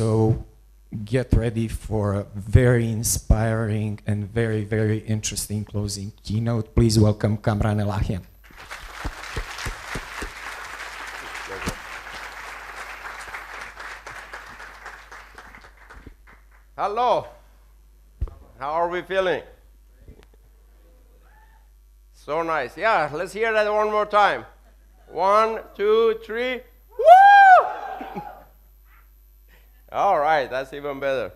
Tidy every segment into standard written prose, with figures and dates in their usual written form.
So get ready for a very inspiring and very, very interesting closing keynote. Please welcome Kamran Elahian. Hello. How are we feeling? So nice. Yeah, let's hear that one more time. 1, 2, 3. Woo! All right, that's even better.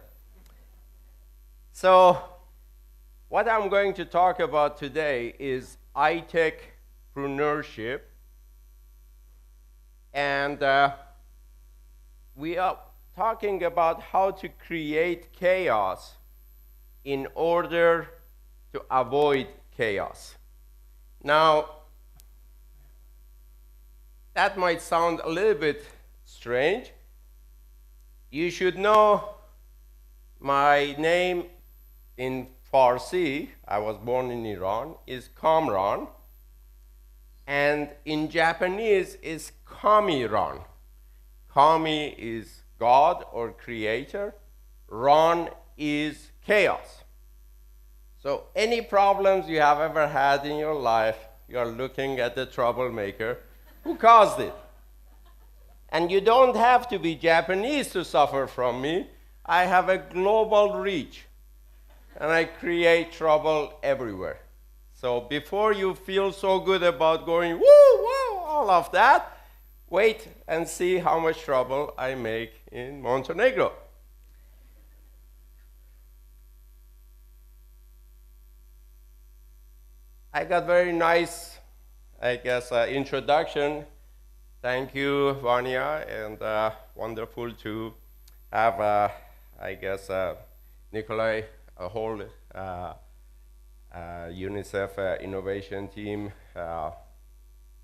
So, what I'm going to talk about today is iTechpreneurship. And we are talking about how to create chaos in order to avoid chaos. Now, that might sound a little bit strange. You should know my name in Farsi, I was born in Iran, is Kamran, and in Japanese is Kamiran. Kami is God or creator, Ran is chaos. So any problems you have ever had in your life, you're looking at the troublemaker who caused it. And you don't have to be Japanese to suffer from me. I have a global reach, and I create trouble everywhere. So before you feel so good about going, woo, woo, all of that, wait and see how much trouble I make in Montenegro. I got very nice, I guess, introduction. Thank you, Vanya, and wonderful to have, I guess, Nikolai, a whole UNICEF innovation team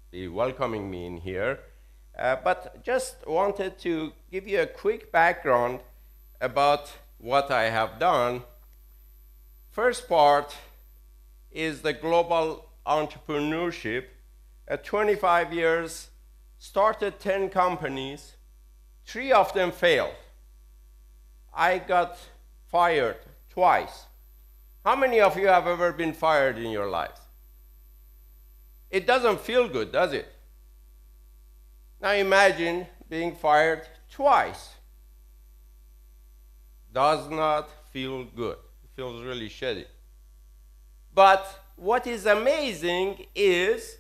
be welcoming me in here. But just wanted to give you a quick background about what I have done. First part is the global entrepreneurship. At 25 years, started 10 companies, 3 of them failed. I got fired twice. How many of you have ever been fired in your lives? It doesn't feel good, does it? Now imagine being fired twice. Does not feel good. It feels really shitty. But what is amazing is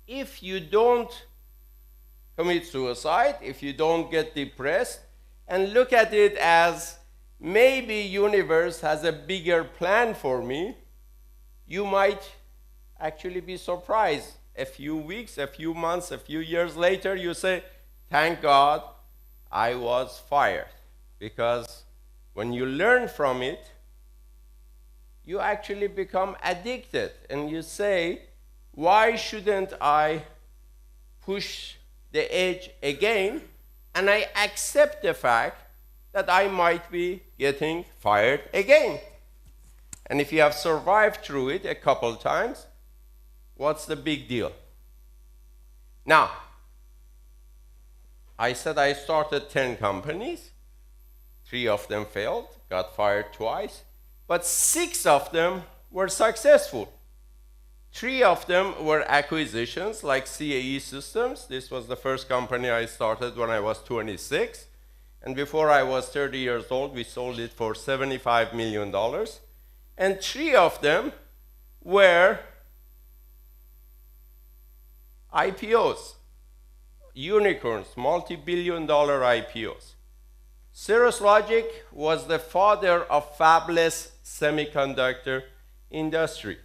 if you don't commit suicide, if you don't get depressed, and look at it as maybe universe has a bigger plan for me, you might actually be surprised. A few weeks, a few months, a few years later, you say, thank God I was fired. Because when you learn from it, you actually become addicted. And you say, why shouldn't I push the edge again? And I accept the fact that I might be getting fired again. And if you have survived through it a couple times, what's the big deal? Now, I said I started 10 companies. 3 of them failed, got fired twice, but 6 of them were successful. 3 of them were acquisitions, like CAE Systems. This was the first company I started when I was 26. And before I was 30 years old, we sold it for $75 million. And 3 of them were IPOs, unicorns, multi-billion-dollar IPOs. Cirrus Logic was the father of fabless semiconductor industry.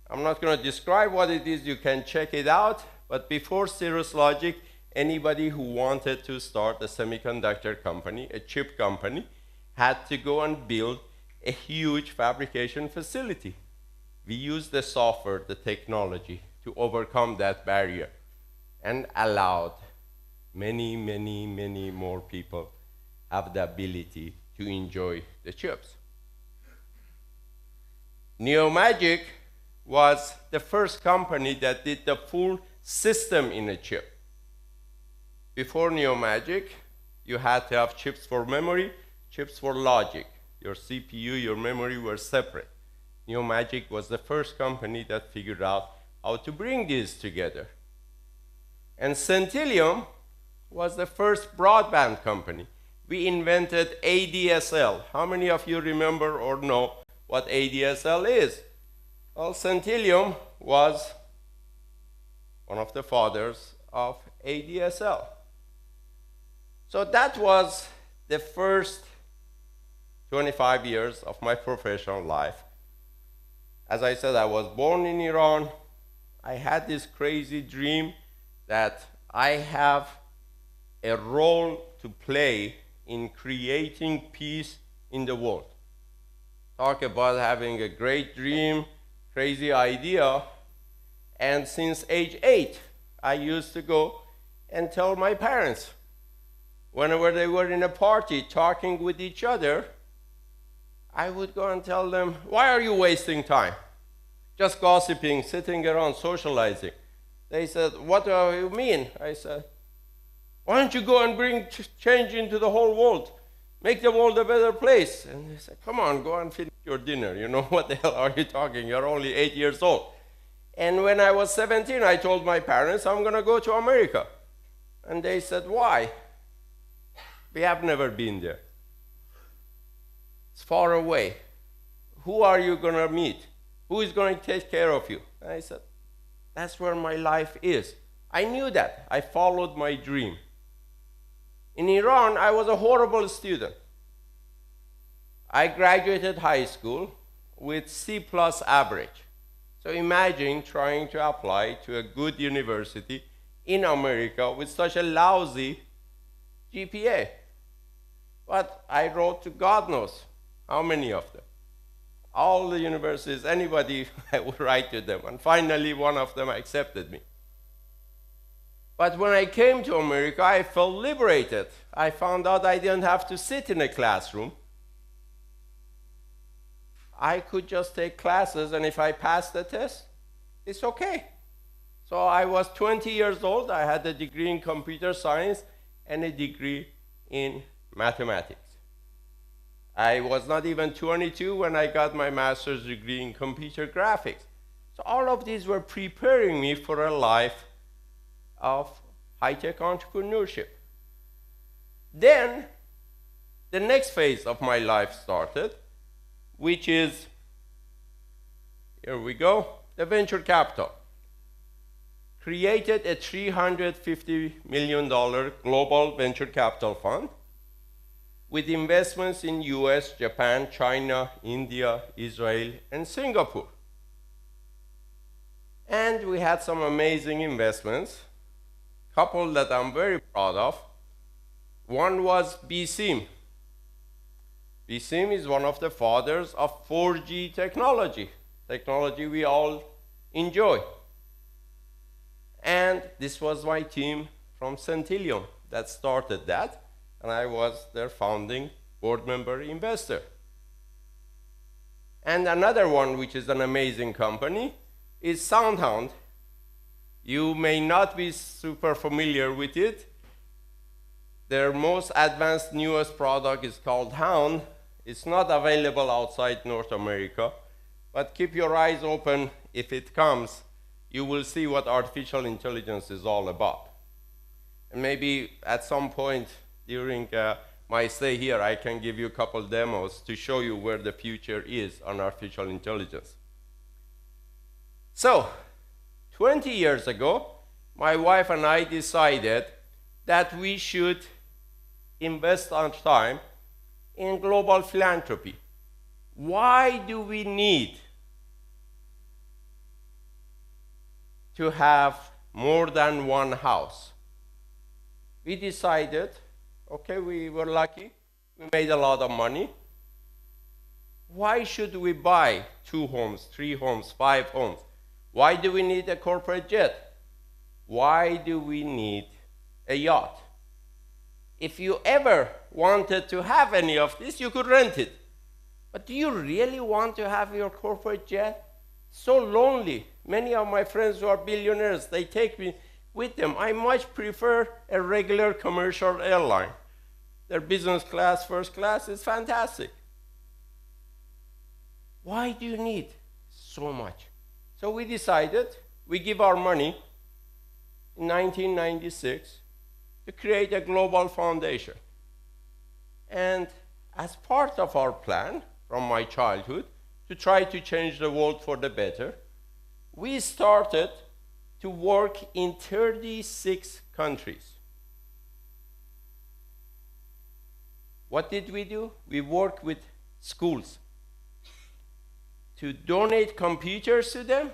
I'm not going to describe what it is, you can check it out, but before Cirrus Logic, anybody who wanted to start a semiconductor company, a chip company, had to go and build a huge fabrication facility. We used the software, the technology, to overcome that barrier and allowed many, many, many more people have the ability to enjoy the chips. Neomagic was the first company that did the full system in a chip. Before Neomagic, you had to have chips for memory, chips for logic. Your CPU, your memory were separate. Neomagic was the first company that figured out how to bring these together. And Centillium was the first broadband company. We invented ADSL. How many of you remember or know what ADSL is? Well, Centillium was one of the fathers of ADSL. So that was the first 25 years of my professional life. As I said, I was born in Iran. I had this crazy dream that I have a role to play in creating peace in the world. Talk about having a great dream, crazy idea. And since age 8, I used to go and tell my parents, whenever they were in a party talking with each other, I would go and tell them, why are you wasting time? Just gossiping, sitting around, socializing. They said, what do you mean? I said, why don't you go and bring change into the whole world? Make the world a better place. And they said, come on, go and finish your dinner. You know, what the hell are you talking? You're only 8 years old. And when I was 17, I told my parents, I'm going to go to America. And they said, why? We have never been there. It's far away. Who are you going to meet? Who is going to take care of you? And I said, that's where my life is. I knew that. I followed my dream. In Iran, I was a horrible student. I graduated high school with C+ average. So imagine trying to apply to a good university in America with such a lousy GPA. But I wrote to God knows how many of them. All the universities, anybody, I would write to them. And finally, one of them accepted me. But when I came to America, I felt liberated. I found out I didn't have to sit in a classroom. I could just take classes, and if I passed the test, it's okay. So I was 20 years old. I had a degree in computer science and a degree in mathematics. I was not even 22 when I got my master's degree in computer graphics. So all of these were preparing me for a life of high-tech entrepreneurship. Then, the next phase of my life started, which is, here we go, the venture capital. Created a $350 million global venture capital fund with investments in US, Japan, China, India, Israel, and Singapore. And we had some amazing investments, a couple that I'm very proud of. One was BSIM. BSIM is one of the fathers of 4G technology we all enjoy. And this was my team from Centillium that started that, and I was their founding board member investor. And another one, which is an amazing company, is SoundHound. You may not be super familiar with it. Their most advanced, newest product is called Hound. It's not available outside North America, but keep your eyes open. If it comes, you will see what artificial intelligence is all about. And maybe at some point during my stay here, I can give you a couple demos to show you where the future is on artificial intelligence. So, 20 years ago, my wife and I decided that we should invest our time in global philanthropy. Why do we need to have more than one house? We decided, okay, we were lucky, we made a lot of money. Why should we buy 2 homes, 3 homes, 5 homes? Why do we need a corporate jet? Why do we need a yacht? If you ever wanted to have any of this, you could rent it. But do you really want to have your corporate jet? So lonely. Many of my friends who are billionaires, they take me with them. I much prefer a regular commercial airline. their business class, first class is fantastic. Why do you need so much? So we decided we give our money in 1996 to create a global foundation. And as part of our plan from my childhood to try to change the world for the better, we started to work in 36 countries. What did we do? We worked with schools to donate computers to them,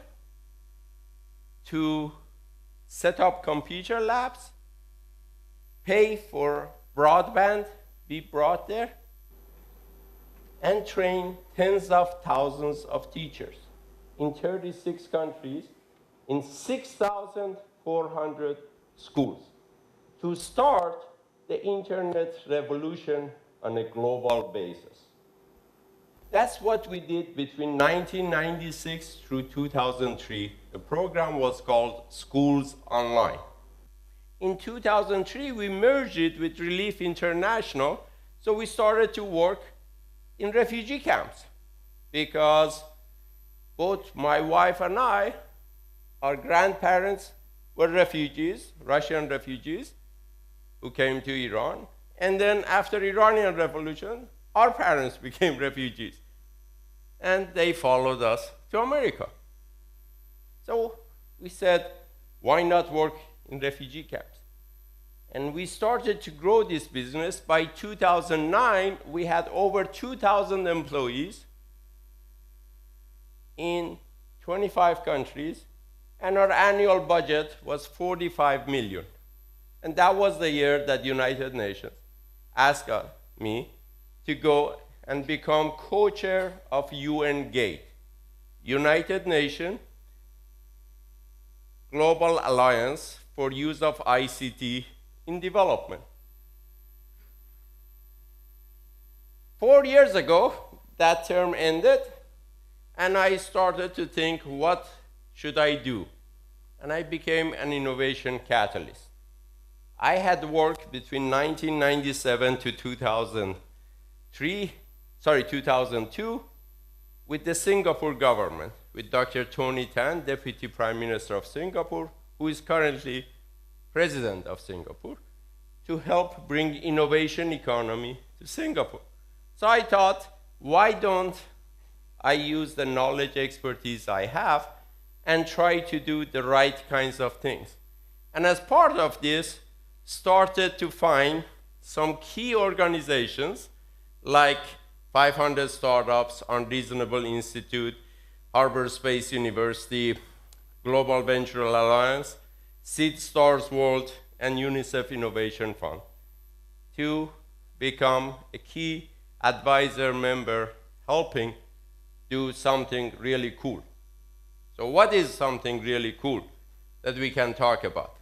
to set up computer labs, pay for broadband be brought there, and train tens of thousands of teachers in 36 countries in 6,400 schools to start the internet revolution on a global basis. That's what we did between 1996 through 2003. The program was called Schools Online. In 2003, we merged it with Relief International, so we started to work in refugee camps because both my wife and I, our grandparents were refugees, Russian refugees, who came to Iran. And then after Iranian Revolution, our parents became refugees. And they followed us to America. So we said, why not work in refugee camps? And we started to grow this business. By 2009, we had over 2,000 employees in 25 countries, and our annual budget was 45 million. And that was the year that United Nations asked me to go and become co-chair of UN GATE, United Nations Global Alliance for Use of ICT in Development. 4 years ago, that term ended, and I started to think, what should I do? And I became an innovation catalyst. I had worked between 1997 to 2002 with the Singapore government, with Dr. Tony Tan, Deputy Prime Minister of Singapore, who is currently President of Singapore, to help bring innovation economy to Singapore. So I thought, why don't I use the knowledge, expertise I have and try to do the right kinds of things? And as part of this, started to find some key organizations like 500 Startups, Unreasonable Institute, Harbor Space University, Global Venture Alliance, Seed Stars World, and UNICEF Innovation Fund to become a key advisor member helping do something really cool. So what is something really cool that we can talk about?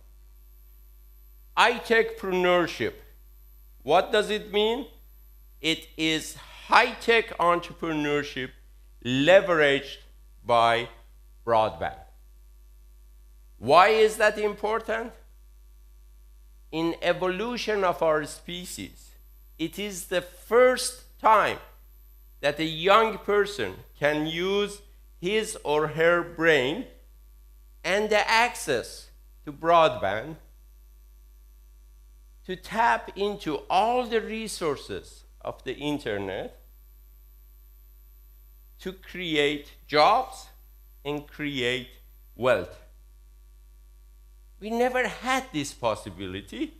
iTechpreneurship. What does it mean? It is high-tech entrepreneurship leveraged by broadband. Why is that important? In evolution of our species, it is the first time that a young person can use his or her brain and the access to broadband to tap into all the resources of the internet to create jobs and create wealth. We never had this possibility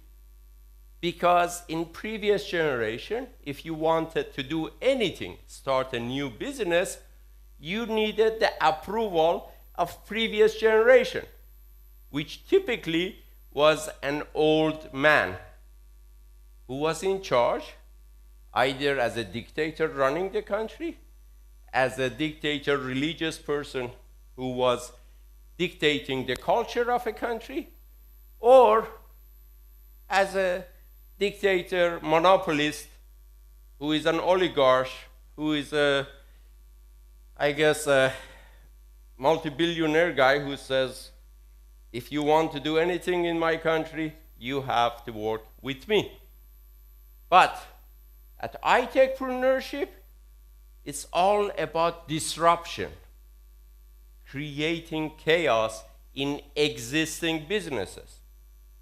because in previous generation, if you wanted to do anything, start a new business, you needed the approval of previous generation, which typically was an old man who was in charge, either as a dictator running the country, as a dictator religious person who was dictating the culture of a country, or as a dictator monopolist who is an oligarch, who is a, I guess, a multi-billionaire guy who says, if you want to do anything in my country, you have to work with me. But at iTechpreneurship, it's all about disruption, creating chaos in existing businesses.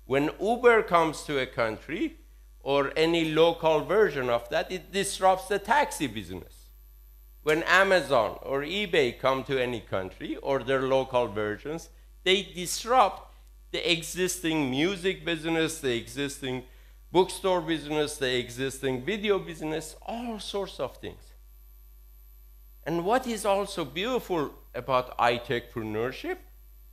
When Uber comes to a country, or any local version of that, it disrupts the taxi business. When Amazon or eBay come to any country, or their local versions, they disrupt the existing music business, the existing bookstore business, the existing video business, all sorts of things. And what is also beautiful about iTechpreneurship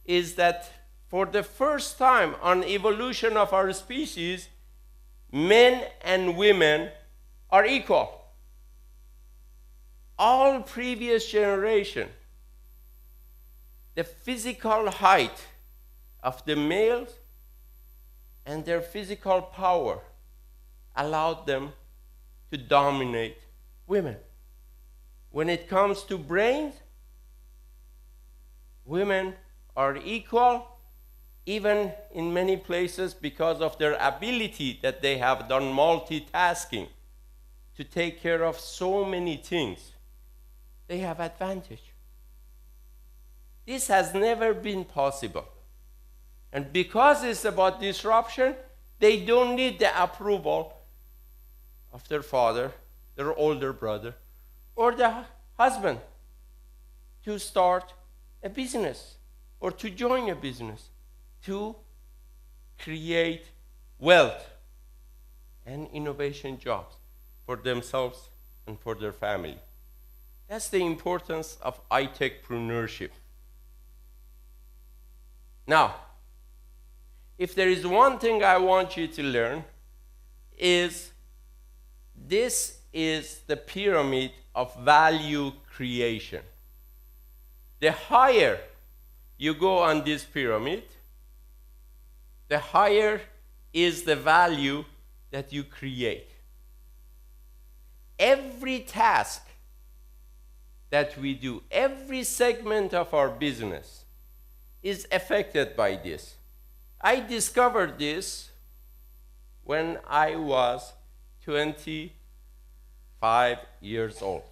is that for the first time on evolution of our species, men and women are equal. All previous generation, the physical height of the males and their physical power allowed them to dominate women. When it comes to brains, women are equal, even in many places because of their ability that they have done multitasking to take care of so many things. They have advantage. This has never been possible. And because it's about disruption, they don't need the approval of their father, their older brother, or the husband to start a business or to join a business, to create wealth and innovation jobs for themselves and for their family. That's the importance of iTechpreneurship. Now, if there is one thing I want you to learn, is this is the pyramid of value creation. The higher you go on this pyramid, the higher is the value that you create. Every task that we do, every segment of our business is affected by this. I discovered this when I was 25 years old.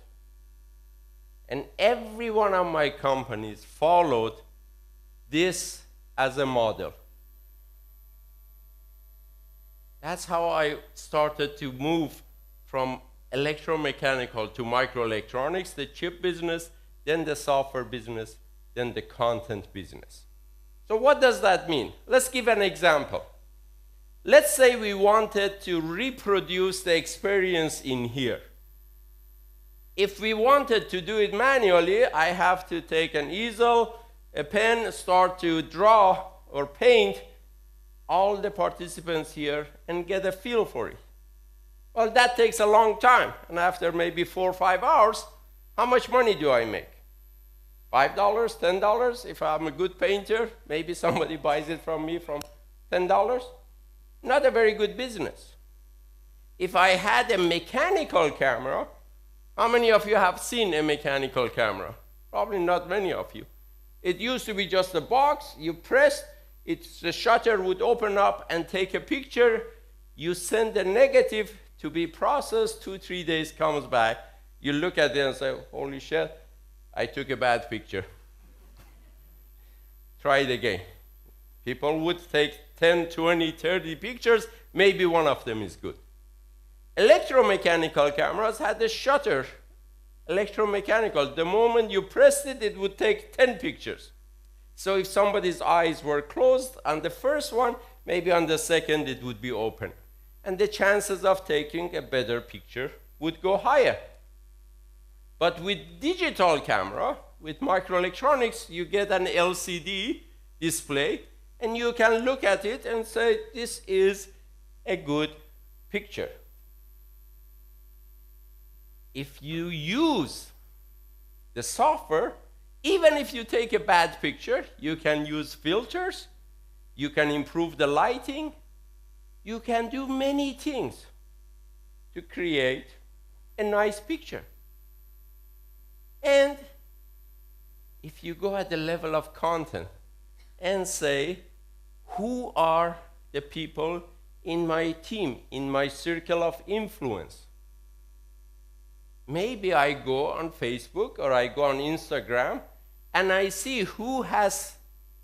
And every one of my companies followed this as a model. That's how I started to move from electromechanical to microelectronics, the chip business, then the software business, then the content business. So what does that mean? Let's give an example. Let's say we wanted to reproduce the experience in here. If we wanted to do it manually, I have to take an easel, a pen, start to draw or paint all the participants here and get a feel for it. Well, that takes a long time, and after maybe 4 or 5 hours, how much money do I make? $5, $10? If I'm a good painter, maybe somebody buys it from me from $10. Not a very good business. If I had a mechanical camera, how many of you have seen a mechanical camera? Probably not many of you. It used to be just a box, you pressed, the shutter would open up and take a picture, you send the negative to be processed, 2-3 days comes back, you look at it and say, holy shit, I took a bad picture. Try it again. People would take 10, 20, 30 pictures, maybe one of them is good. Electromechanical cameras had a shutter, electromechanical. The moment you pressed it, it would take 10 pictures. So if somebody's eyes were closed on the first one, maybe on the second it would be open. And the chances of taking a better picture would go higher. But with digital camera, with microelectronics, you get an LCD display, and you can look at it and say, this is a good picture. If you use the software, even if you take a bad picture, you can use filters, you can improve the lighting, you can do many things to create a nice picture. And if you go at the level of content and say, who are the people in my team, in my circle of influence. Maybe I go on Facebook or I go on Instagram and I see who has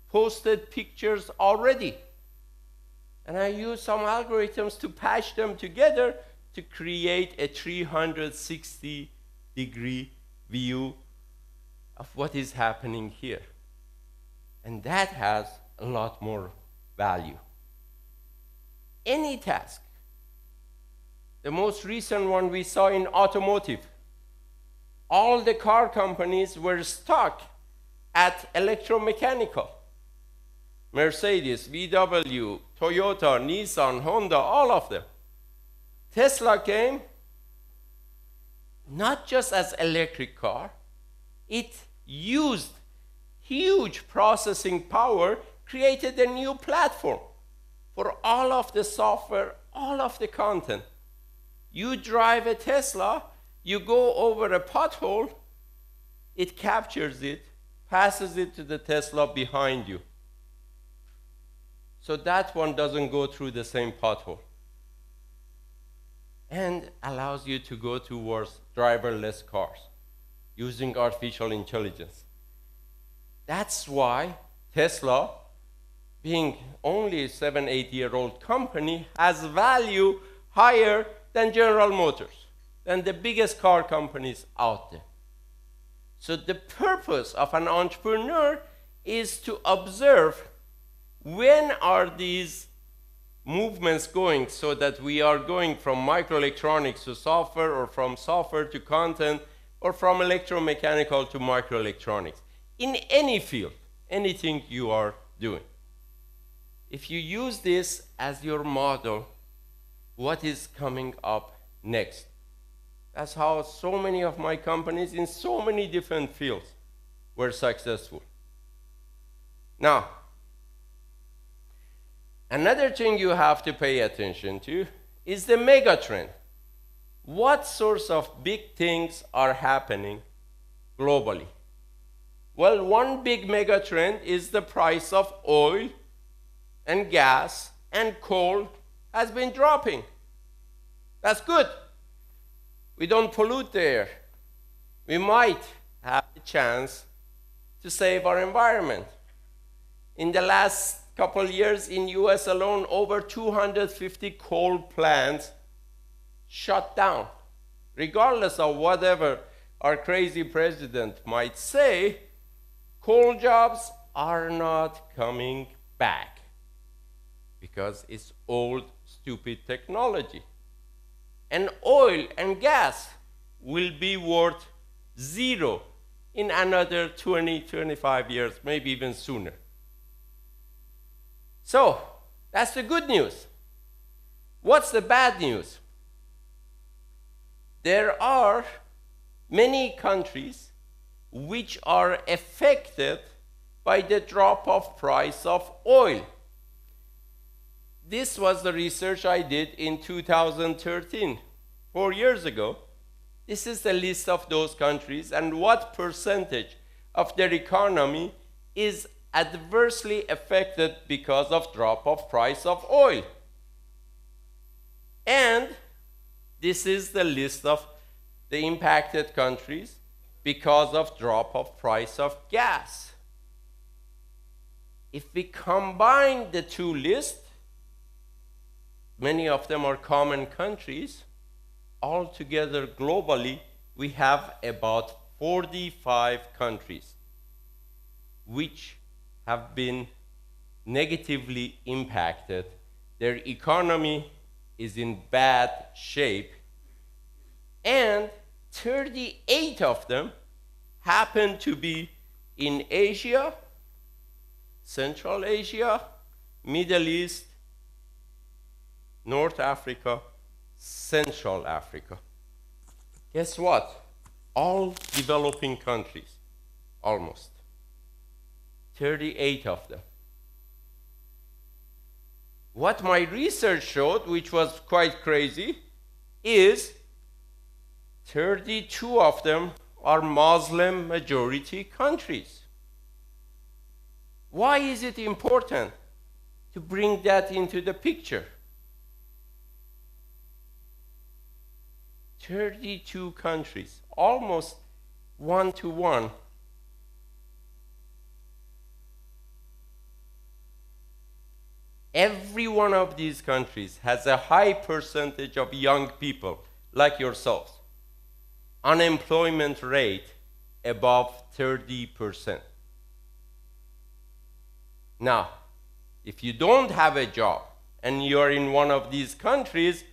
posted pictures already. And I use some algorithms to patch them together to create a 360-degree view of what is happening here. And that has a lot more value. Any task. The most recent one we saw in automotive. All the car companies were stuck at electromechanical. Mercedes, VW, Toyota, Nissan, Honda, all of them. Tesla came not just as electric car, it used huge processing power, created a new platform for all of the software, all of the content. You drive a Tesla, you go over a pothole, it captures it, passes it to the Tesla behind you. So that one doesn't go through the same pothole. And allows you to go towards driverless cars using artificial intelligence. That's why Tesla, being only a 7-8-year-old company, has value higher than General Motors, than the biggest car companies out there. So the purpose of an entrepreneur is to observe when are these movements going, so that we are going from microelectronics to software, or from software to content, or from electromechanical to microelectronics. In any field, anything you are doing. If you use this as your model, what is coming up next? That's how so many of my companies in so many different fields were successful. Now, another thing you have to pay attention to is the mega trend. What sorts of big things are happening globally? Well, one big mega trend is the price of oil and gas and coal has been dropping. That's good. We don't pollute the air. We might have a chance to save our environment. In the last couple years in US alone, over 250 coal plants shut down. Regardless of whatever our crazy president might say, coal jobs are not coming back because it's old, stupid technology. And oil and gas will be worth zero in another 20, 25 years, maybe even sooner. So, that's the good news. What's the bad news? There are many countries which are affected by the drop of price of oil. This was the research I did in 2013, 4 years ago. This is the list of those countries and what percentage of their economy is adversely affected because of drop of price of oil. And this is the list of the impacted countries because of drop of price of gas. If we combine the two lists, many of them are common countries, altogether globally we have about 45 countries which have been negatively impacted. Their economy is in bad shape, and 38 of them happen to be in Asia, Central Asia, Middle East, North Africa, Central Africa. Guess what? All developing countries, almost. 38 of them. What my research showed, which was quite crazy, is 32 of them are Muslim majority countries. Why is it important to bring that into the picture? 32 countries, almost 1-to-1. Every one of these countries has a high percentage of young people like yourselves. Unemployment rate above 30%. Now, if you don't have a job and you're in one of these countries,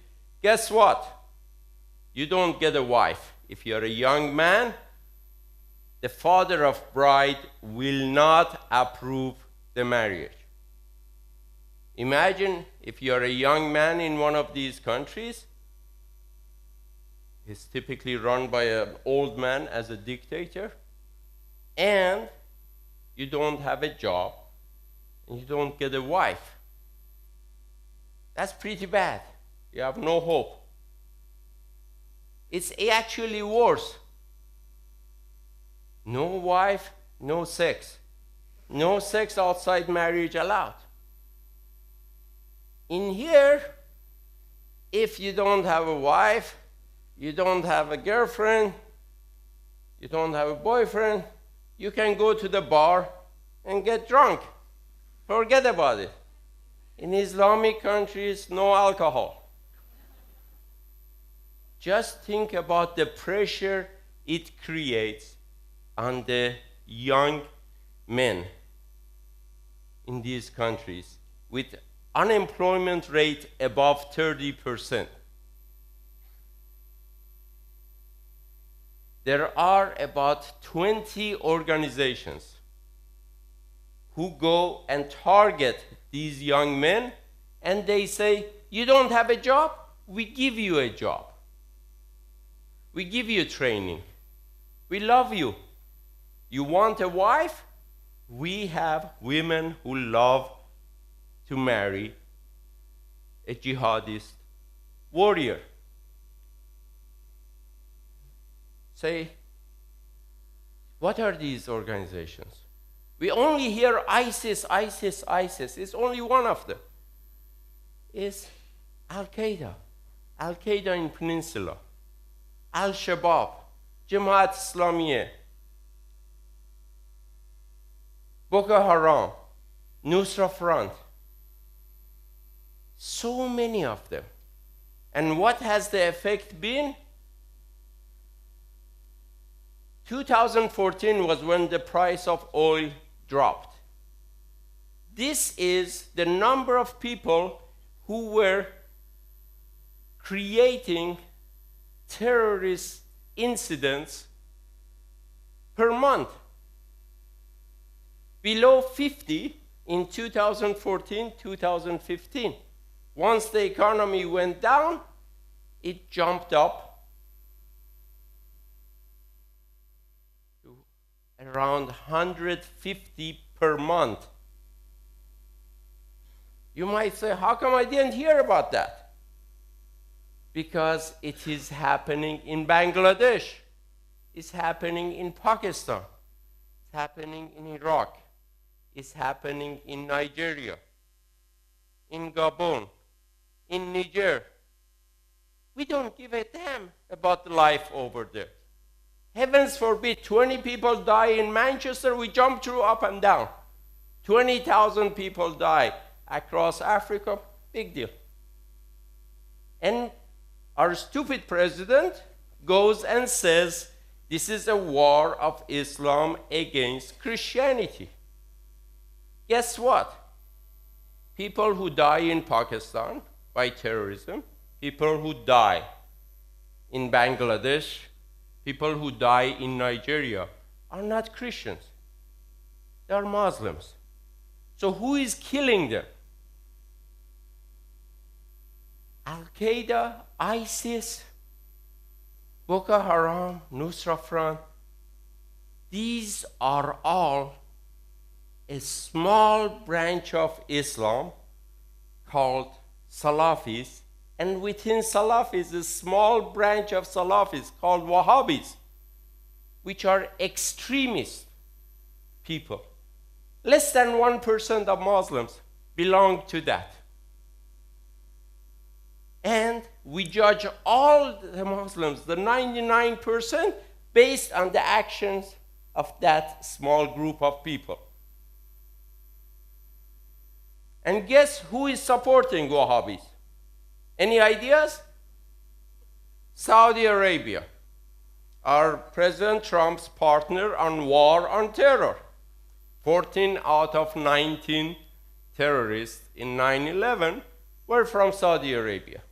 guess what? You don't get a wife. If you're a young man, the father of bride will not approve the marriage. Imagine if you're a young man in one of these countries. It's typically run by an old man as a dictator, and you don't have a job, and you don't get a wife. That's pretty bad. You have no hope. It's actually worse. No wife, no sex. No sex outside marriage allowed. In here, if you don't have a wife, you don't have a girlfriend, you don't have a boyfriend, you can go to the bar and get drunk. Forget about it. In Islamic countries, no alcohol. Just think about the pressure it creates on the young men in these countries with unemployment rate above 30%. There are about 20 organizations who go and target these young men, and they say, you don't have a job? We give you a job. We give you training. We love you. You want a wife? We have women who love to marry a jihadist warrior. Say, what are these organizations? We only hear ISIS, ISIS, ISIS. It's only one of them. It's Al-Qaeda. Al-Qaeda in Peninsula. Al-Shabaab. Jamaat Islamiyah. Boko Haram. Nusra Front. So many of them. And what has the effect been? 2014 was when the price of oil dropped. This is the number of people who were creating terrorist incidents per month. Below 50 in 2014, 2015. Once the economy went down, it jumped up to around 150 per month. You might say, how come I didn't hear about that? Because it is happening in Bangladesh. It's happening in Pakistan. It's happening in Iraq. It's happening in Nigeria, in Gabon, in Niger. We don't give a damn about the life over there. Heavens forbid, 20 people die in Manchester, we jump through up and down. 20,000 people die across Africa, big deal. And our stupid president goes and says, this is a war of Islam against Christianity. Guess what? People who die in Pakistan by terrorism, people who die in Bangladesh, people who die in Nigeria are not Christians. They are Muslims. So who is killing them? Al-Qaeda, ISIS, Boko Haram, Nusra Front. These are all a small branch of Islam called Salafis, and within Salafis, a small branch of Salafis called Wahhabis, which are extremist people. Less than 1% of Muslims belong to that. And we judge all the Muslims, the 99%, based on the actions of that small group of people. And guess who is supporting Wahhabis? Any ideas? Saudi Arabia, our President Trump's partner on war on terror. 14 out of 19 terrorists in 9/11 were from Saudi Arabia.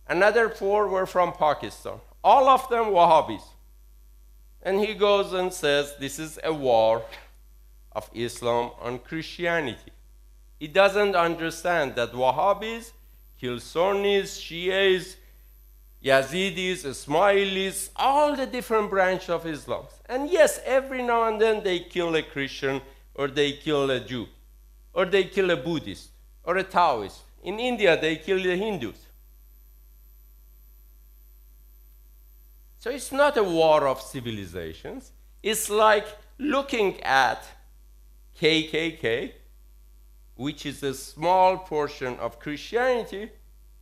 Another 4 were from Pakistan. All of them Wahhabis. And he goes and says, this is a war of Islam on Christianity. He doesn't understand that Wahhabis kill Sunnis, Shias, Yazidis, Ismailis, all the different branches of Islam. And yes, every now and then they kill a Christian, or they kill a Jew, or they kill a Buddhist, or a Taoist. In India, they kill the Hindus. So it's not a war of civilizations. It's like looking at KKK, which is a small portion of Christianity,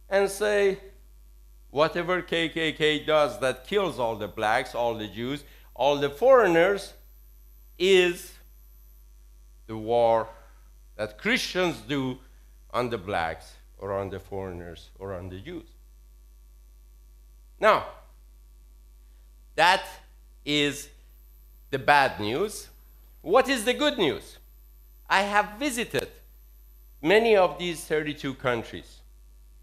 and say, whatever KKK does that kills all the blacks, all the Jews, all the foreigners, is the war that Christians do on the blacks, or on the foreigners, or on the Jews. Now, that is the bad news. What is the good news? I have visited many of these 32 countries.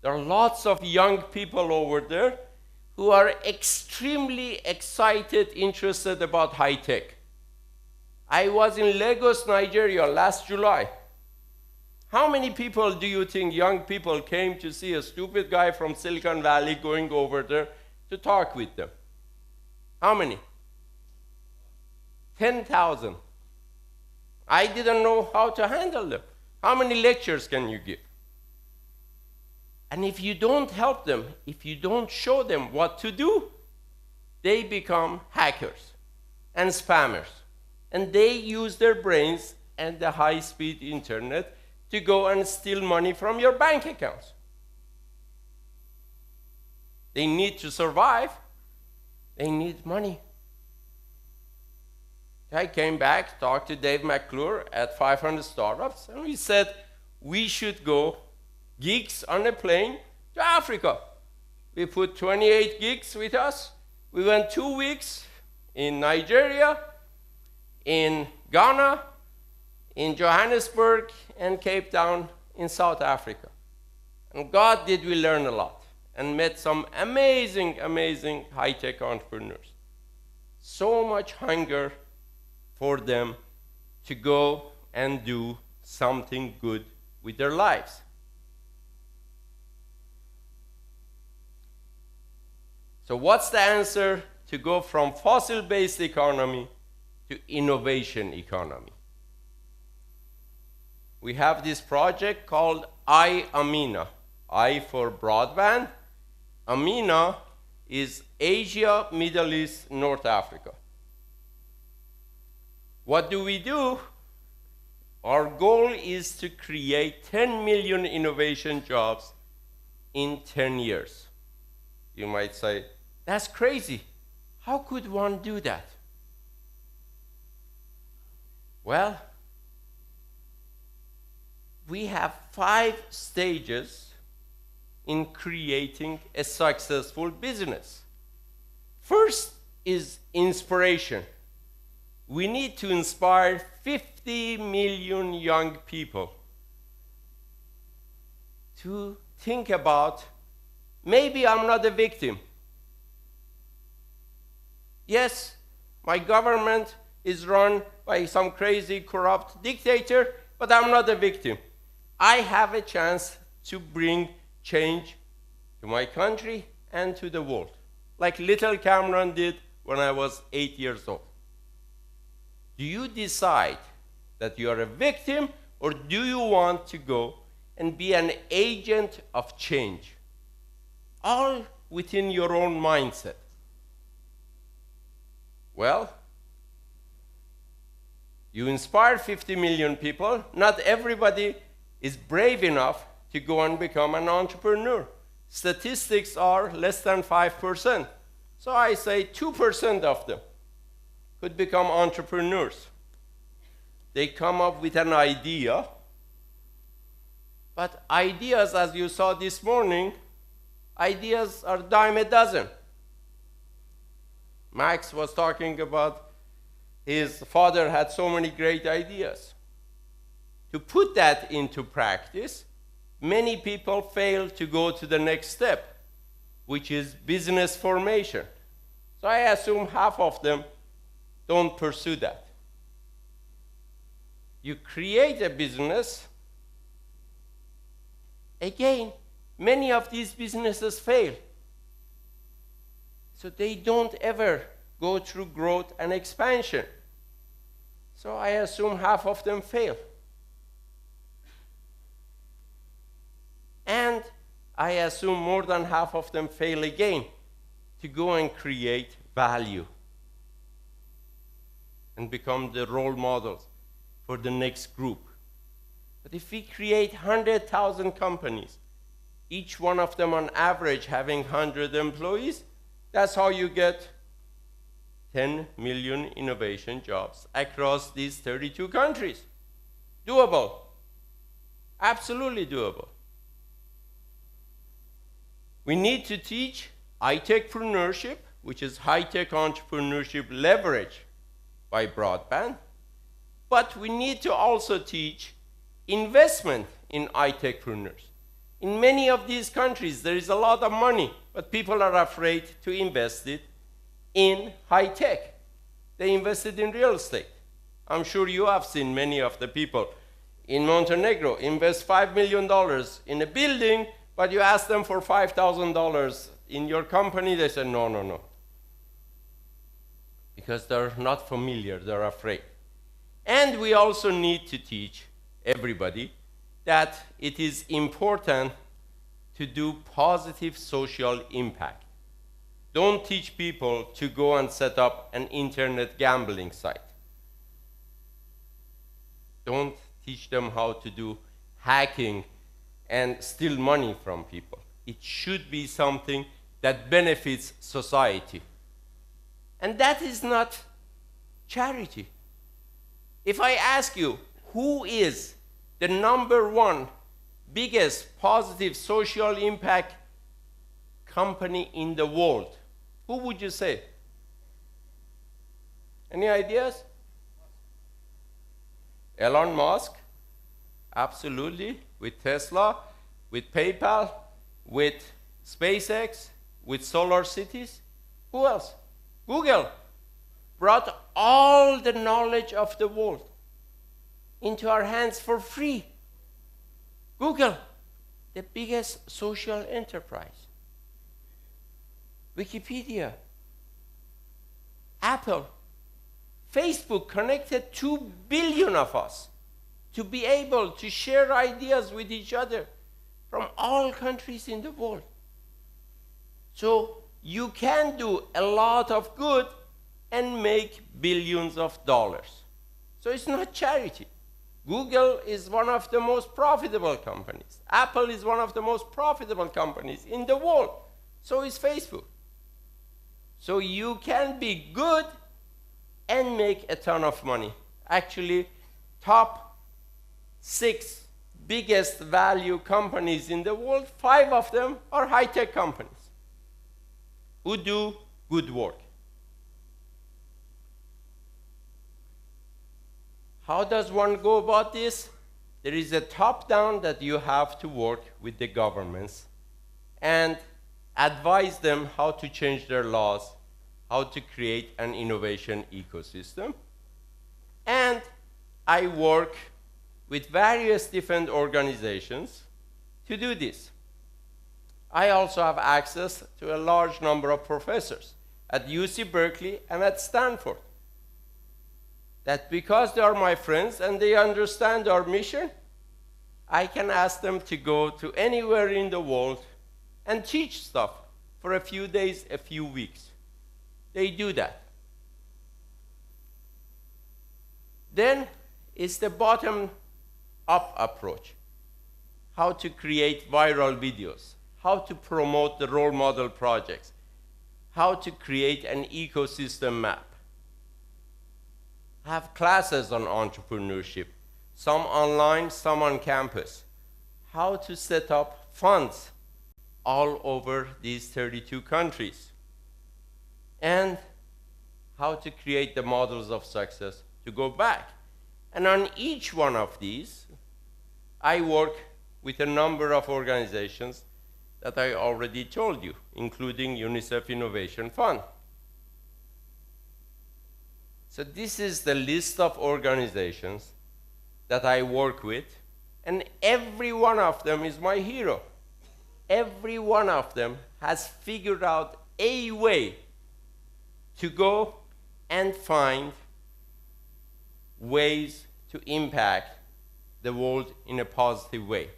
There are lots of young people over there who are extremely excited, interested about high tech. I was in Lagos, Nigeria last July. How many people do you think, young people, came to see a stupid guy from Silicon Valley going over there to talk with them? How many? 10,000. I didn't know how to handle them. How many lectures can you give? And if you don't help them, if you don't show them what to do, they become hackers and spammers. And they use their brains and the high-speed internet to go and steal money from your bank accounts. They need to survive. They need money. I came back, talked to Dave McClure at 500 Startups, and we said we should go geeks on a plane to Africa. We put 28 geeks with us. We went 2 weeks in Nigeria, in Ghana, in Johannesburg, and Cape Town in South Africa. And God did we learn a lot and met some amazing, amazing high-tech entrepreneurs. So much hunger for them to go and do something good with their lives. So what's the answer to go from fossil-based economy to innovation economy? We have this project called I-AMINA. I for broadband. AMINA is Asia, Middle East, North Africa. What do we do? Our goal is to create 10 million innovation jobs in 10 years. You might say, that's crazy. How could one do that? Well, we have 5 stages in creating a successful business. First is inspiration. We need to inspire 50 million young people to think about, maybe I'm not a victim. Yes, my government is run by some crazy, corrupt dictator, but I'm not a victim. I have a chance to bring change to my country and to the world, like little Kamran did when I was 8 years old. Do you decide that you are a victim, or do you want to go and be an agent of change? All within your own mindset. Well, you inspire 50 million people. Not everybody is brave enough to go and become an entrepreneur. statistics are less than 5%. So I say 2% of them could become entrepreneurs. They come up with an idea, but ideas, as you saw this morning, ideas are dime a dozen. Max was talking about his father had so many great ideas. To put that into practice, many people fail to go to the next step, which is business formation. So I assume half of them don't pursue that. You create a business. Again, many of these businesses fail. So they don't ever go through growth and expansion. So I assume half of them fail. And I assume more than half of them fail again to go and create value and become the role models for the next group. But if we create 100,000 companies, each one of them on average having 100 employees, that's how you get 10 million innovation jobs across these 32 countries. Doable. Absolutely doable. We need to teach iTechpreneurship, which is high-tech entrepreneurship leverage by broadband. But we need to also teach investment in iTechpreneurs. In many of these countries, there is a lot of money, but people are afraid to invest it in high tech. They invested in real estate. I'm sure you have seen many of the people in Montenegro invest $5 million in a building, but you ask them for $5,000 in your company, they say, no, no, no. Because they're not familiar, they're afraid. And we also need to teach everybody that it is important to do positive social impact. Don't teach people to go and set up an internet gambling site. Don't teach them how to do hacking and steal money from people. It should be something that benefits society. And that is not charity. If I ask you, who is the #1 biggest positive social impact company in the world, who would you say? Any ideas? Elon Musk, absolutely, with Tesla, with PayPal, with SpaceX, with solar cities. Who else? Google brought all the knowledge of the world into our hands for free. Google, the biggest social enterprise. Wikipedia, Apple, Facebook connected 2 billion of us to be able to share ideas with each other from all countries in the world. So you can do a lot of good and make billions of dollars. So it's not charity. Google is one of the most profitable companies. Apple is one of the most profitable companies in the world. So is Facebook. So you can be good and make a ton of money. Actually, top 6 biggest value companies in the world, 5 of them are high-tech companies who do good work. How does one go about this? There is a top-down that you have to work with the governments and advise them how to change their laws, how to create an innovation ecosystem. And I work with various different organizations to do this. I also have access to a large number of professors at UC Berkeley and at Stanford, that because they are my friends and they understand our mission, I can ask them to go to anywhere in the world and teach stuff for a few days, a few weeks. They do that. Then it's the bottom-up approach. How to create viral videos, how to promote the role model projects, how to create an ecosystem map. I have classes on entrepreneurship, some online, some on campus. How to set up funds all over these 32 countries. And how to create the models of success to go back. And on each one of these, I work with a number of organizations that I already told you, including UNICEF Innovation Fund. So this is the list of organizations that I work with, and every one of them is my hero. Every one of them has figured out a way to go and find ways to impact the world in a positive way.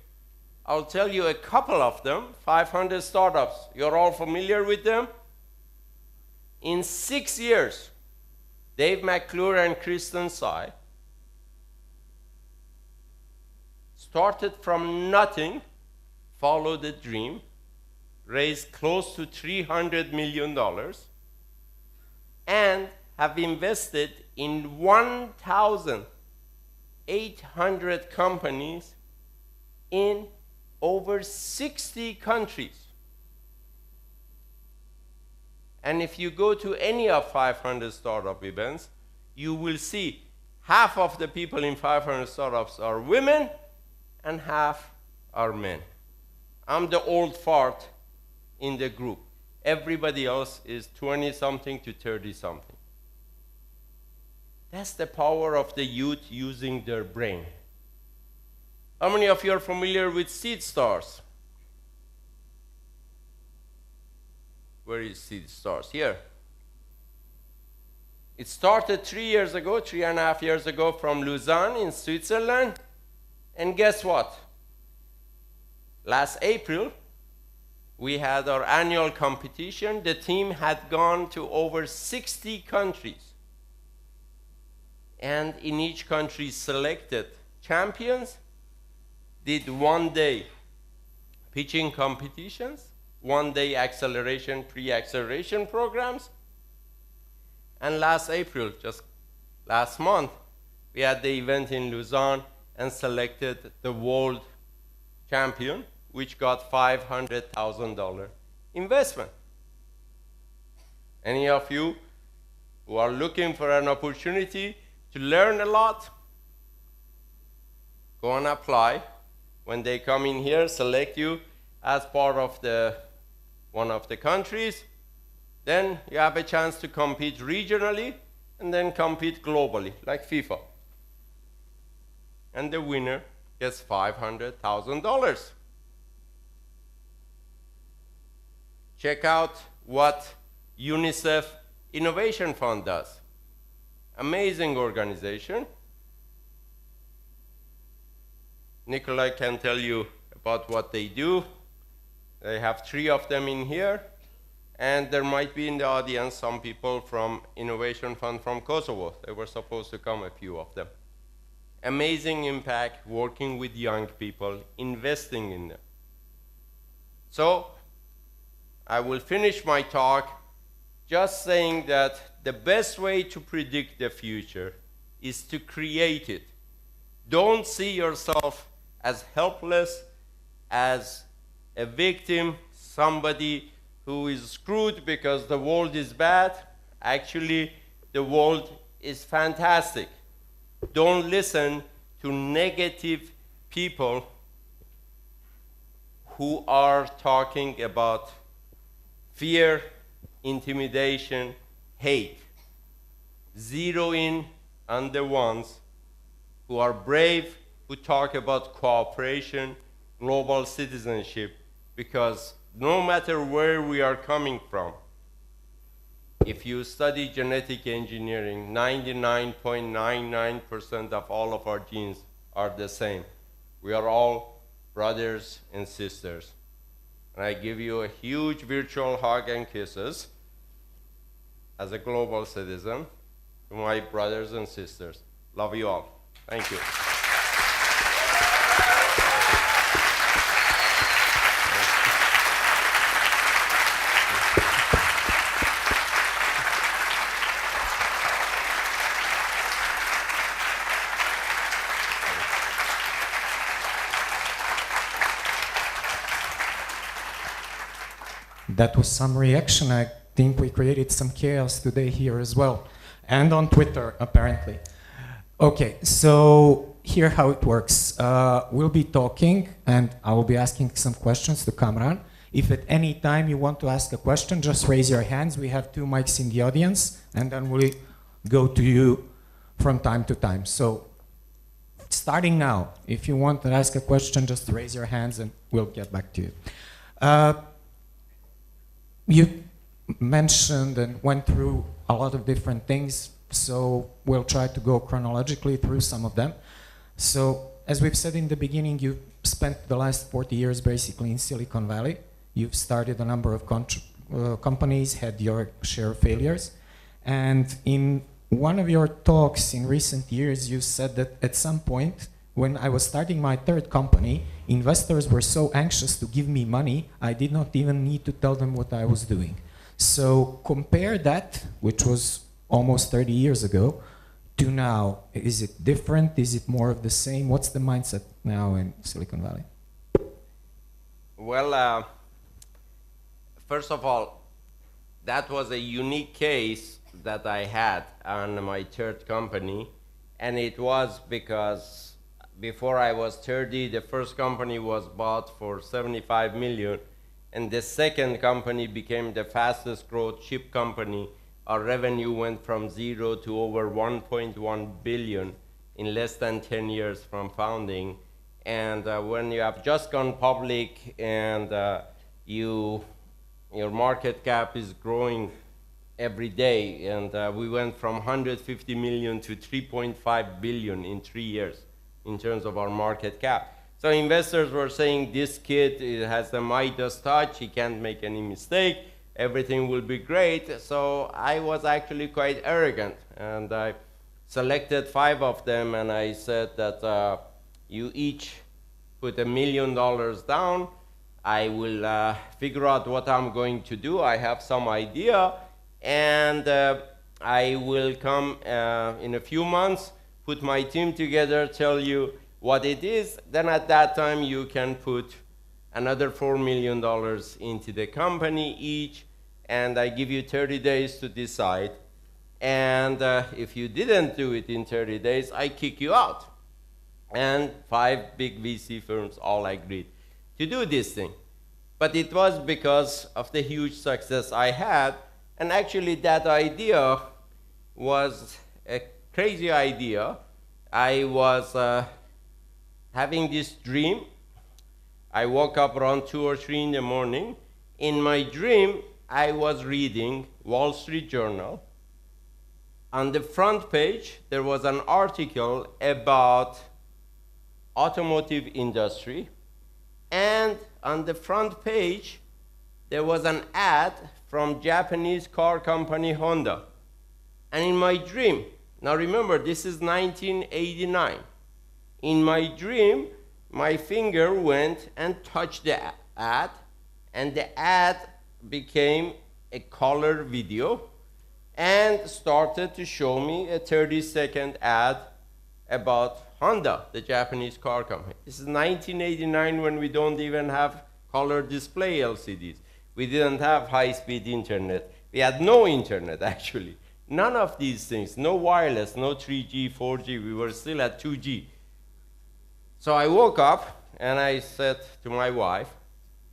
I'll tell you a couple of them, 500 startups. You're all familiar with them? In 6 years, Dave McClure and Kristen Tsai started from nothing, followed the dream, raised close to $300 million, and have invested in 1,800 companies in over 60 countries. And if you go to any of 500 startup events, you will see half of the people in 500 startups are women and half are men. I'm the old fart in the group. Everybody else is 20-something to 30-something. That's the power of the youth using their brain. How many of you are familiar with Seed Stars? Where is Seed Stars? Here. It started 3.5 years ago from Lausanne in Switzerland. And guess what? Last April, we had our annual competition. The team had gone to over 60 countries. And in each country selected champions, did one-day pitching competitions, one-day acceleration, pre-acceleration programs. And last April, just last month, we had the event in Lausanne and selected the world champion, which got $500,000 investment. Any of you who are looking for an opportunity to learn a lot, go and apply. When they come in here, select you as part of one of the countries, then you have a chance to compete regionally and then compete globally, like FIFA. And the winner gets $500,000. Check out what UNICEF Innovation Fund does. Amazing organization. Nikolai can tell you about what they do. They have 3 of them in here, and there might be in the audience some people from Innovation Fund from Kosovo. They were supposed to come, a few of them. Amazing impact working with young people, investing in them. So, I will finish my talk just saying that the best way to predict the future is to create it. Don't see yourself as helpless, as a victim, somebody who is screwed because the world is bad. Actually, the world is fantastic. Don't listen to negative people who are talking about fear, intimidation, hate. Zero in on the ones who are brave, who talk about cooperation, global citizenship, because no matter where we are coming from, if you study genetic engineering, 99.99% of all of our genes are the same. We are all brothers and sisters. And I give you a huge virtual hug and kisses as a global citizen to my brothers and sisters. Love you all. Thank you. that was some reaction. I think we created some chaos today here as well, and on Twitter, apparently. Okay, so here how it works. We'll be talking, and I will be asking some questions to Kamran. If at any time you want to ask a question, just raise your hands. We have 2 mics in the audience, and then we'll go to you from time to time. So, starting now, if you want to ask a question, just raise your hands and we'll get back to you. You mentioned and went through a lot of different things, so we'll try to go chronologically through some of them. So, as we've said in the beginning, you spent the last 40 years basically in Silicon Valley. You've started a number of companies, had your share of failures, and in one of your talks in recent years, you said that at some point, when I was starting my 3rd company, investors were so anxious to give me money, I did not even need to tell them what I was doing. So compare that, which was almost 30 years ago, to now. Is it different? Is it more of the same? What's the mindset now in Silicon Valley? Well, first of all, that was a unique case that I had on my 3rd company, and it was because before I was 30, the first company was bought for 75 million, and the second company became the fastest growth chip company. Our revenue went from 0 to over 1.1 billion in less than 10 years from founding. And when you have just gone public and your market cap is growing every day, and we went from 150 million to 3.5 billion in 3 years in terms of our market cap. So investors were saying, this kid has the Midas touch, he can't make any mistake, everything will be great. So I was actually quite arrogant, and I selected 5 of them, and I said that you each put $1 million down. I will figure out what I'm going to do. I have some idea, and I will come in a few months, put my team together, tell you what it is. Then at that time, you can put another $4 million into the company each, and I give you 30 days to decide. And if you didn't do it in 30 days, I kick you out. And 5 big VC firms all agreed to do this thing. But it was because of the huge success I had. And actually, that idea was a crazy idea. I was having this dream. I woke up around 2 or 3 in the morning. In my dream, I was reading Wall Street Journal. On the front page, there was an article about automotive industry. And on the front page, there was an ad from Japanese car company Honda. And in my dream, now remember, this is 1989. In my dream, my finger went and touched the ad, and the ad became a color video and started to show me a 30-second ad about Honda, the Japanese car company. This is 1989, when we don't even have color display LCDs. We didn't have high-speed internet. We had no internet, actually. None of these things, no wireless, no 3G, 4G. We were still at 2G. So I woke up and I said to my wife,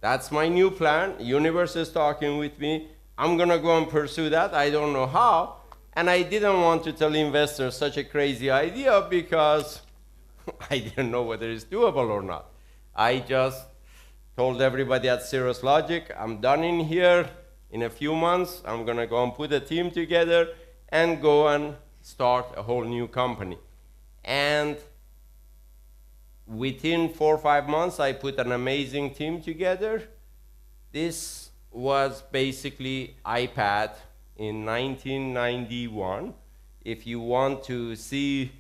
that's my new plan. Universe is talking with me. I'm gonna go and pursue that. I don't know how. And I didn't want to tell investors such a crazy idea because I didn't know whether it's doable or not. I just told everybody at Cirrus Logic, I'm done in here. In a few months, I'm gonna go and put a team together and go and start a whole new company. And within 4 or 5 months, I put an amazing team together. This was basically iPad in 1991. If you want to see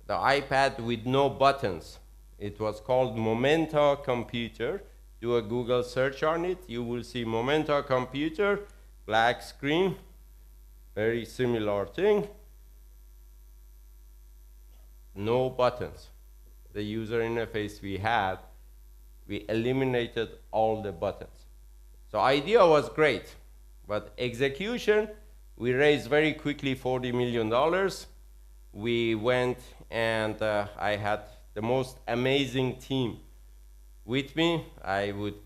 the iPad with no buttons, it was called Momenta Computer. Do a Google search on it. You will see Momenta Computer, black screen, very similar thing. No buttons. The user interface we had, we eliminated all the buttons. So idea was great, but execution, we raised very quickly $40 million. We went and I had the most amazing team with me. I would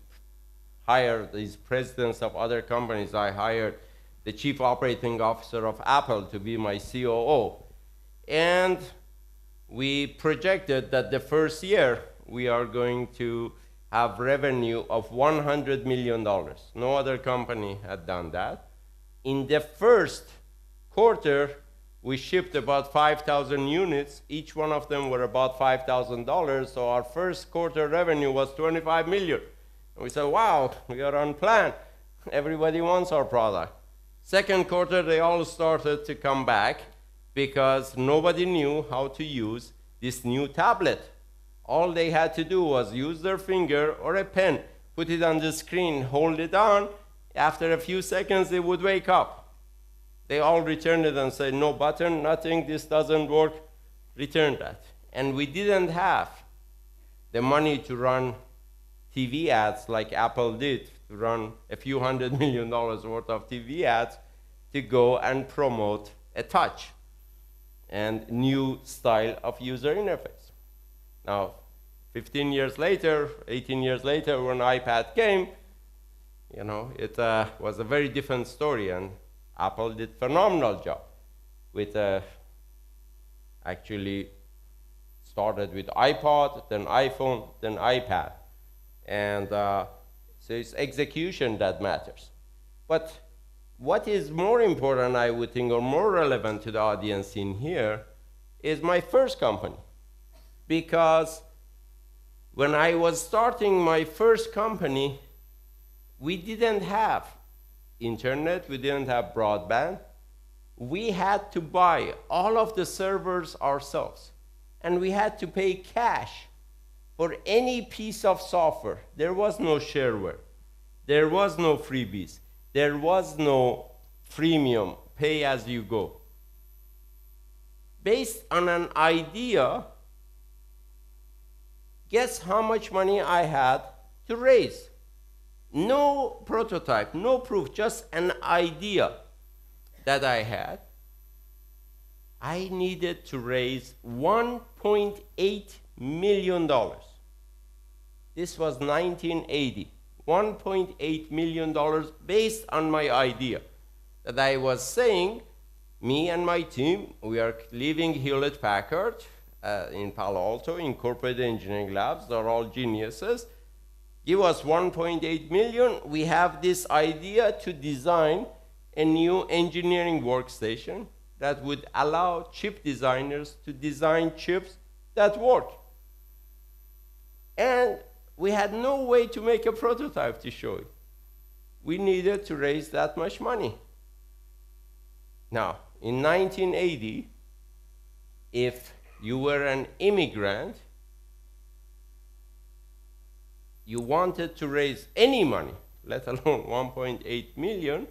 hire these presidents of other companies. I hired the chief operating officer of Apple to be my COO. And we projected that the first year we are going to have revenue of $100 million. No other company had done that. In the first quarter, we shipped about 5,000 units. Each one of them were about $5,000. So our first quarter revenue was $25 million. And we said, wow, we are on plan. Everybody wants our product. Second quarter, they all started to come back because nobody knew how to use this new tablet. All they had to do was use their finger or a pen, put it on the screen, hold it on. After a few seconds, they would wake up. They all returned it and said, no button, nothing, this doesn't work, return that. And we didn't have the money to run TV ads like Apple did, to run a few $100 million worth of TV ads to go and promote a touch and new style of user interface. Now, 15 years later, 18 years later, when iPad came, you know, it was a very different story, and Apple did a phenomenal job with actually started with iPod, then iPhone, then iPad. And so it's execution that matters. But what is more important, I would think, or more relevant to the audience in here is my first company. Because when I was starting my first company, we didn't have internet, we didn't have broadband. We had to buy all of the servers ourselves. And we had to pay cash for any piece of software. There was no shareware. There was no freebies. There was no freemium, pay as you go. Based on an idea, guess how much money I had to raise? No prototype, no proof, just an idea that I had. I needed to raise $1.8 million. This was 1980. $1.8 million based on my idea that I was saying, me and my team, we are leaving Hewlett-Packard in Palo Alto, Incorporated Engineering Labs. They're all geniuses. Give us $1.8 million. We have this idea to design a new engineering workstation that would allow chip designers to design chips that work. And we had no way to make a prototype to show it. We needed to raise that much money. Now, in 1980, if you were an immigrant, you wanted to raise any money, let alone 1.8 million,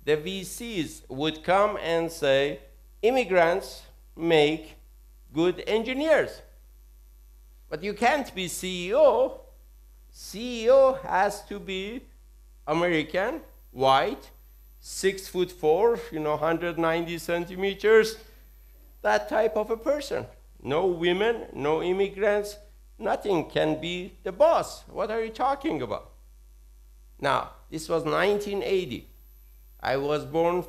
the VCs would come and say, immigrants make good engineers. But you can't be CEO. CEO has to be American, white, 6'4", 190 centimeters, that type of a person. No women, no immigrants, nothing can be the boss. What are you talking about? Now, this was 1980. I was born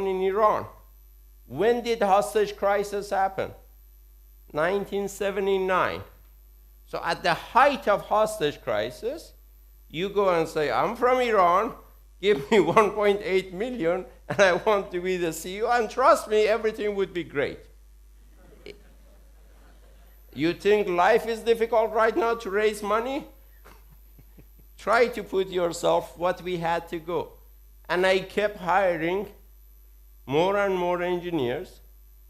in Iran. When did hostage crisis happen? 1979. So at the height of hostage crisis, you go and say, I'm from Iran, give me 1.8 million, and I want to be the CEO, and trust me, everything would be great. You think life is difficult right now to raise money? Try to put yourself what we had to go. And I kept hiring more and more engineers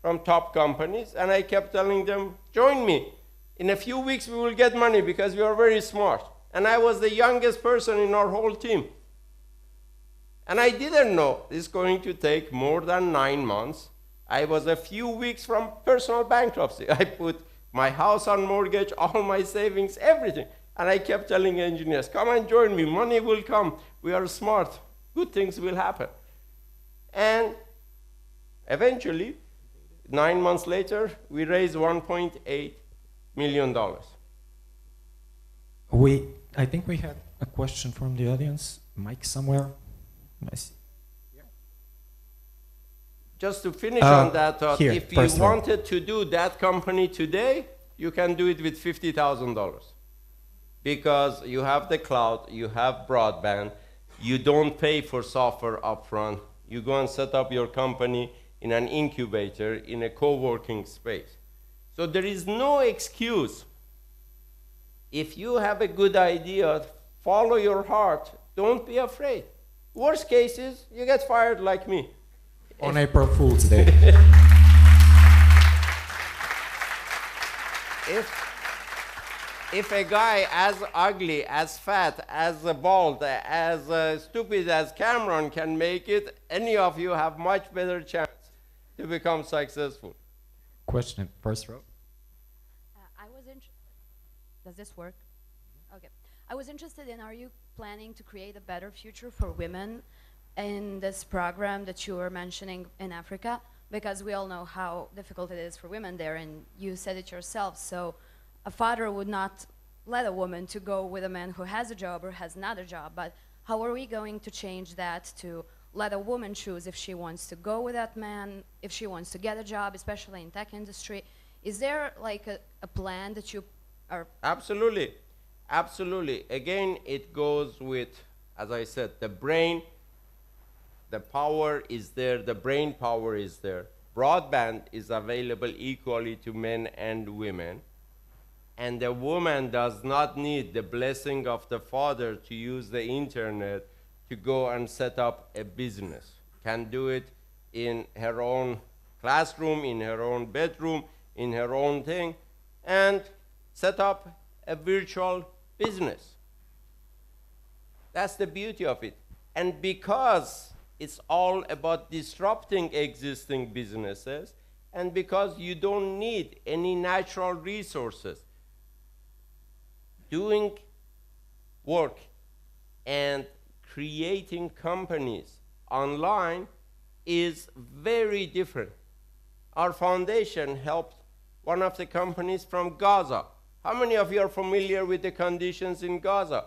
from top companies, and I kept telling them, join me. In a few weeks, we will get money because we are very smart. And I was the youngest person in our whole team. And I didn't know it's going to take more than 9 months. I was a few weeks from personal bankruptcy. I put my house on mortgage, all my savings, everything. And I kept telling engineers, come and join me, money will come, we are smart, good things will happen. And eventually, 9 months later, we raised $1.8 million. I think we had a question from the audience. Mic somewhere. I see. Just to finish on that thought, here, if you wanted to do that company today, you can do it with $50,000. Because you have the cloud, you have broadband, you don't pay for software upfront. You go and set up your company in an incubator, in a co-working space. So there is no excuse. If you have a good idea, follow your heart. Don't be afraid. Worst case is you get fired like me. On April Fool's Day. If a guy as ugly, as fat, as bald, as stupid as Kamran can make it, any of you have much better chance to become successful. Question, first row. Does this work? Okay. I was interested in, are you planning to create a better future for women in this program that you were mentioning in Africa? Because we all know how difficult it is for women there, and you said it yourself. So a father would not let a woman to go with a man who has a job or has another job, but how are we going to change that to let a woman choose if she wants to go with that man, if she wants to get a job, especially in tech industry? Is there like a plan that you are... Absolutely, absolutely. Again, it goes with, as I said, the brain, the power is there, the brain power is there. Broadband is available equally to men and women. And the woman does not need the blessing of the father to use the internet to go and set up a business. Can do it in her own classroom, in her own bedroom, in her own thing, and set up a virtual business. That's the beauty of it. And because it's all about disrupting existing businesses, and because you don't need any natural resources, doing work and creating companies online is very different. Our foundation helped one of the companies from Gaza. How many of you are familiar with the conditions in Gaza?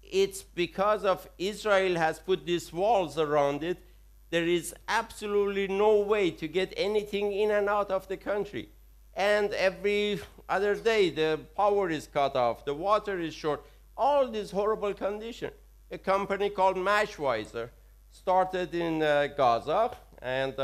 It's because of Israel has put these walls around it, there is absolutely no way to get anything in and out of the country. And every other day, the power is cut off, the water is short, all these horrible conditions. A company called Mashwiser started in Gaza, and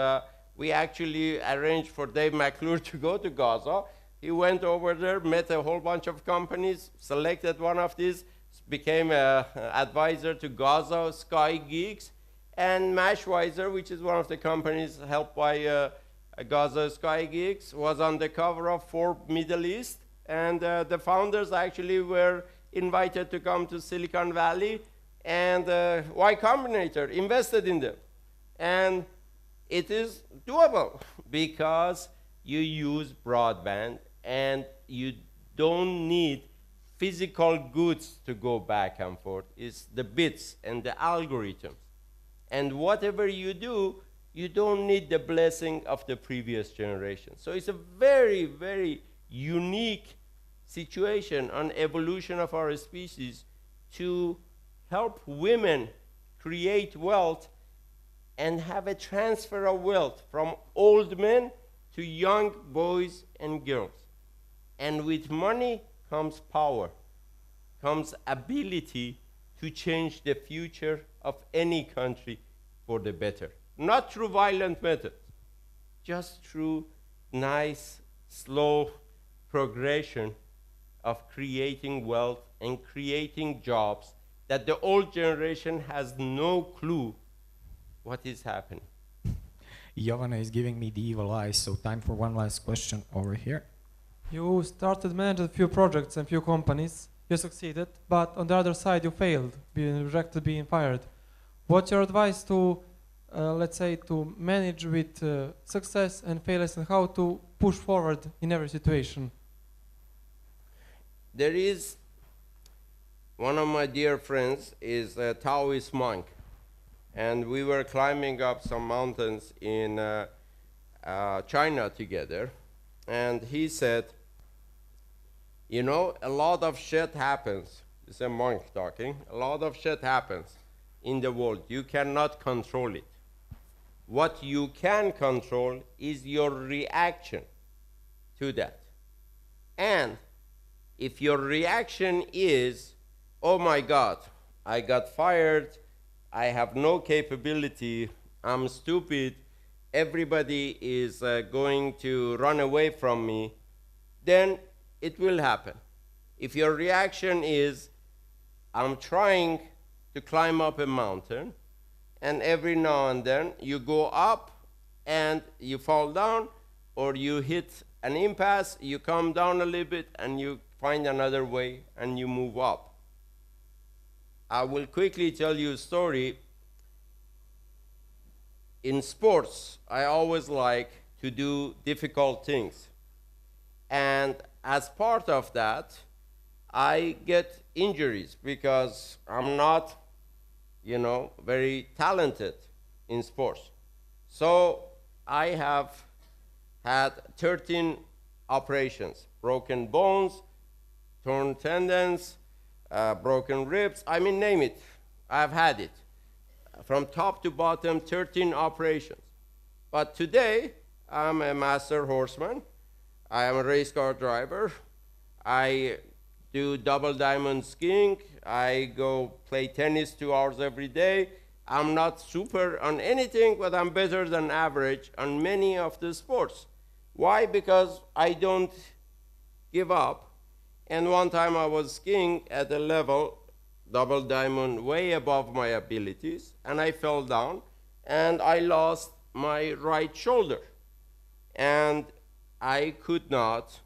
we actually arranged for Dave McClure to go to Gaza. He went over there, met a whole bunch of companies, selected one of these, became an advisor to Gaza Sky Geeks, and Mashwiser, which is one of the companies helped by Gaza Sky Geeks, was on the cover of Forbes Middle East, and the founders actually were invited to come to Silicon Valley, and Y Combinator invested in them. And it is doable because you use broadband and you don't need physical goods to go back and forth. It's the bits and the algorithms. And whatever you do, you don't need the blessing of the previous generation. So it's a very, very unique situation on evolution of our species to help women create wealth and have a transfer of wealth from old men to young boys and girls. And with money comes power, comes ability to change the future of any country for the better. Not through violent methods, just through nice, slow progression of creating wealth and creating jobs that the old generation has no clue what is happening. Jovana is giving me the evil eye, so time for one last question over here. You started managing a few projects and few companies. You succeeded, but on the other side you failed, being rejected, being fired. What's your advice to, let's say, to manage with success and failures, and how to push forward in every situation? there is one of my dear friends is a Taoist monk, and we were climbing up some mountains in China together, and he said, you know, a lot of shit happens. It's a monk talking. A lot of shit happens in the world. You cannot control it. What you can control is your reaction to that. And if your reaction is, oh my God, I got fired, I have no capability, I'm stupid, everybody is going to run away from me, then it will happen. If your reaction is, I'm trying to climb up a mountain, and every now and then you go up and you fall down, or you hit an impasse, you come down a little bit, and you find another way, and you move up. I will quickly tell you a story. In sports, I always like to do difficult things. And as part of that, I get injuries because I'm not, you know, very talented in sports. So I have had 13 operations, broken bones, torn tendons, broken ribs, I mean, name it. I've had it. From top to bottom, 13 operations. But today, I'm a master horseman. I am a race car driver. I do double diamond skiing. I go play tennis 2 hours every day. I'm not super on anything, but I'm better than average on many of the sports. Why? Because I don't give up. And one time I was skiing at a level, double diamond, way above my abilities, and I fell down, and I lost my right shoulder. And I could not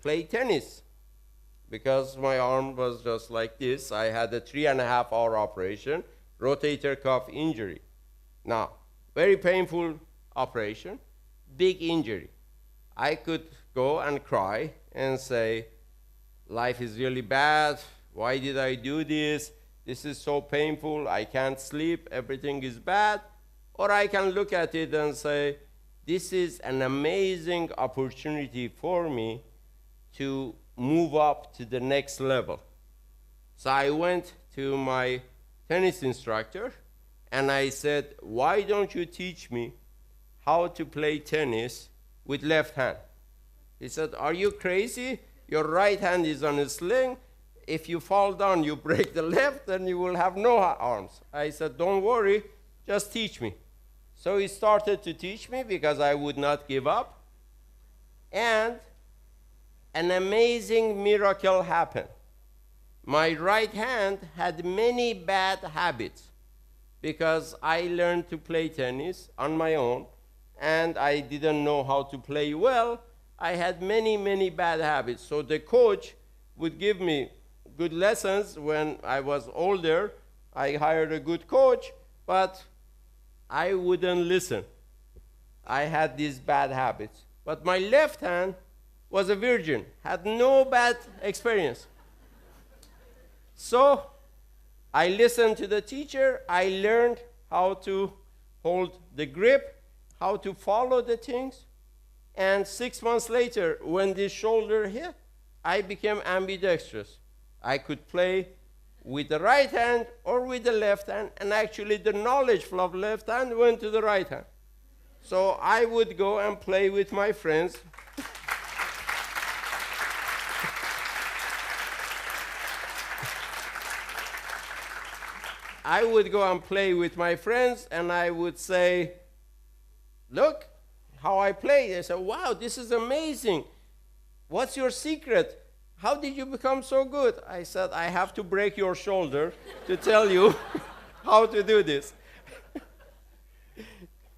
play tennis because my arm was just like this. I had a 3.5-hour operation, rotator cuff injury. Now, very painful operation, big injury. I could go and cry and say, life is really bad. Why did I do this? This is so painful. I can't sleep. Everything is bad. Or I can look at it and say, this is an amazing opportunity for me to move up to the next level. So I went to my tennis instructor and I said, why don't you teach me how to play tennis with left hand? He said, are you crazy? Your right hand is on a sling. If you fall down, you break the left, then you will have no arms. I said, don't worry, just teach me. So he started to teach me because I would not give up. And an amazing miracle happened. My right hand had many bad habits because I learned to play tennis on my own, and I didn't know how to play well. I had many, many bad habits. So the coach would give me good lessons when I was older. I hired a good coach, but I wouldn't listen. I had these bad habits. But my left hand was a virgin, had no bad experience. So I listened to the teacher. I learned how to hold the grip, how to follow the things. And 6 months later, when this shoulder hit, I became ambidextrous. I could play with the right hand or with the left hand, and actually the knowledge of left hand went to the right hand. So I would go and play with my friends. I would go and play with my friends, and I would say, look how I play. They said, wow, this is amazing. What's your secret? How did you become so good? I said, I have to break your shoulder to tell you how to do this.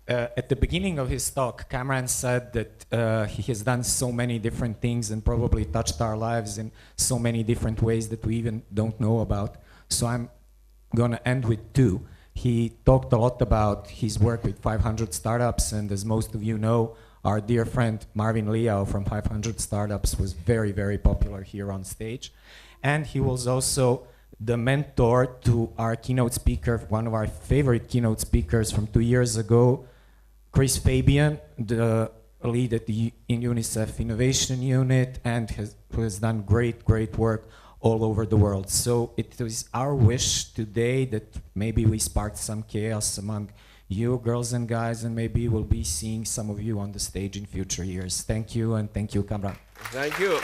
At the beginning of his talk, Kamran said that he has done so many different things and probably touched our lives in so many different ways that we even don't know about. So I'm going to end with two. He talked a lot about his work with 500 startups, and as most of you know, our dear friend Marvin Liao from 500 Startups was very, very popular here on stage. And he was also the mentor to our keynote speaker, one of our favorite keynote speakers from 2 years ago, Chris Fabian, the lead at the in UNICEF Innovation Unit, and who has done great, great work all over the world. So it is our wish today that maybe we sparked some chaos among you, girls and guys, and maybe we'll be seeing some of you on the stage in future years. Thank you, and thank you, Kamran. Thank you.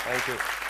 Thank you.